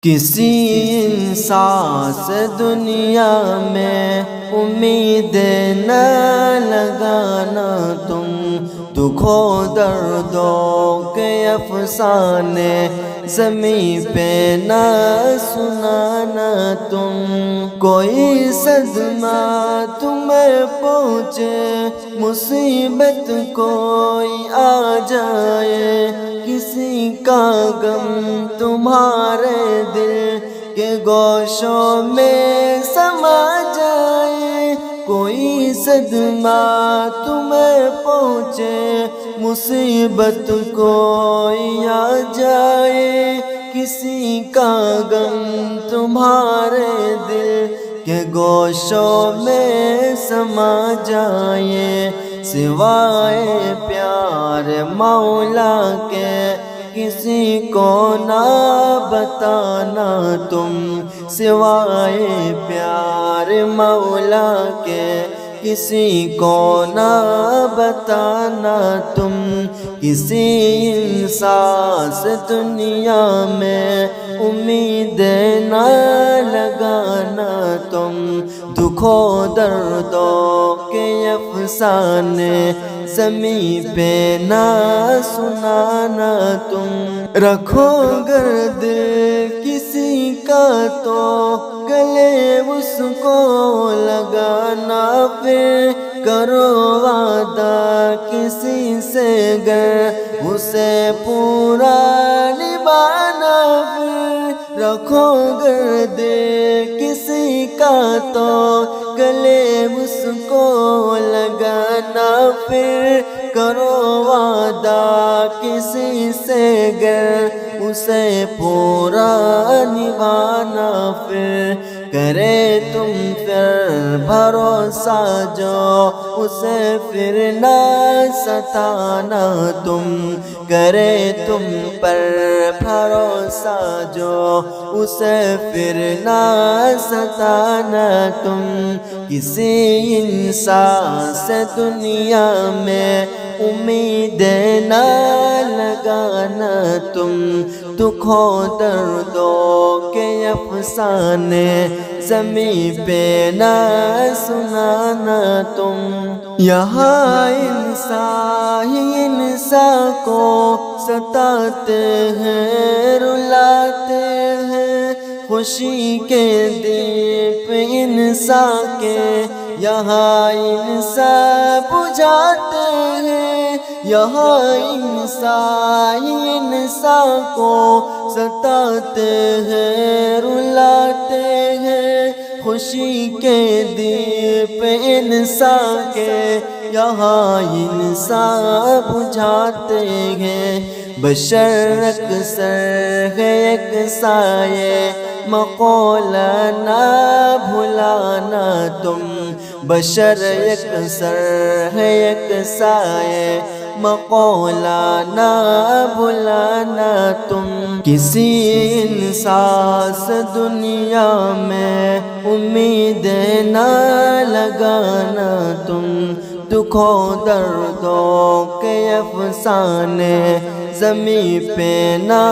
کسی انسان سے دنیا میں امید نہ لگانا تم، دکھوں دردوں کے افسانے زمین پہ نہ سنانا تم۔ کوئی صدمہ تمہیں پہنچے، مصیبت کوئی آ جائے، کسی کا غم تمہارے دل کے گوشوں میں سما جائے، کوئی صدمہ تمہیں پہنچے، مصیبت کوئی آ جائے، کسی کا غم تمہارے دل کے گوشوں میں سما جائے، سوائے پیار مولا کے کسی کو نہ بتانا تم، سوائے پیار مولا کے کسی کو نہ بتانا تم۔ کسی انسان سے دنیا میں امید نہ لگانا تم، دکھوں دردوں کے افسانے زمین پہ نہ سنانا تم۔ رکھو گر دل کسی کا تو گلے اس کو لگانا، پھر کرو وعدہ کسی سے گر اسے پورا نبھانا، پھر رکھو گر دل کسی کا تو گلے اس کو لگانا، پھر کرو وعدہ کسی سے گر اسے پورا نبھانا، پھر کرے تم پھر بھروسہ جو اسے پھر نہ ستانا تم، کرے تم پر بھروسہ جو اسے پھر نہ ستانا تم۔ کسی انسان سے دنیا میں امید نہ لگانا تم، دکھوں دردوں کے افسانے زمین پہ نہ سنانا تم۔ یہاں انسان ہی انسان کو ستاتے ہیں، رلاتے ہیں، خوشی کے دیپ انسان کے یہاں انسان بجھاتے ہیں، یہاں انسان ہی انسان کو ستاتے ہیں، رلاتے ہیں، خوشی کے دیپ انسان کے یہاں انسان بجھاتے ہیں۔ بشر اکثر ہے ایک سائے مقولہ نہ بھلانا تم، بشر اکثر ہے ایک سائے مقولہ نہ بھلانا تم۔ کسی انسان سے دنیا میں امید نہ لگانا تم، دکھوں دردوں کے افسانے زمین پہ نہ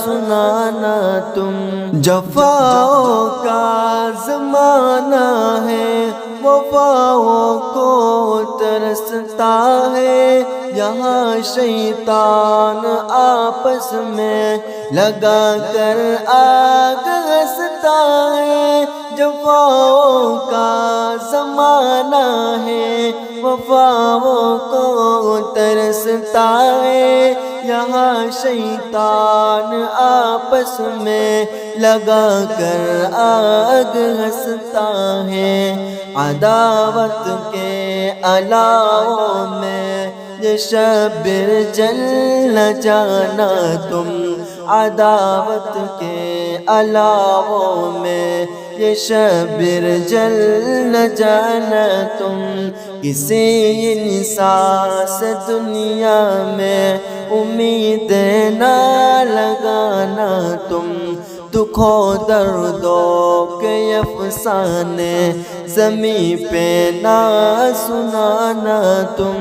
سنانا تم۔ جفاؤں کا زمانہ ہے، وفاؤں کو ترستا ہے، یہاں شیطان آپس میں لگا کر آگ ہنستا ہے۔ جفاؤں کا زمانہ ہے، وفاؤں کو ترستا ہے، یہاں شیطان آپس میں لگا کر آگ ہنستا ہے۔ عداوت کے الاؤں میں یہ شبر جل نہ جانا تم، عداوت کے الاؤں میں یہ شبر جل نہ جانا تم۔ کسی انسان سے دنیا میں امید نہ لگانا تم، دکھوں دردوں کے افسانے زمین پہ نہ سنانا تم۔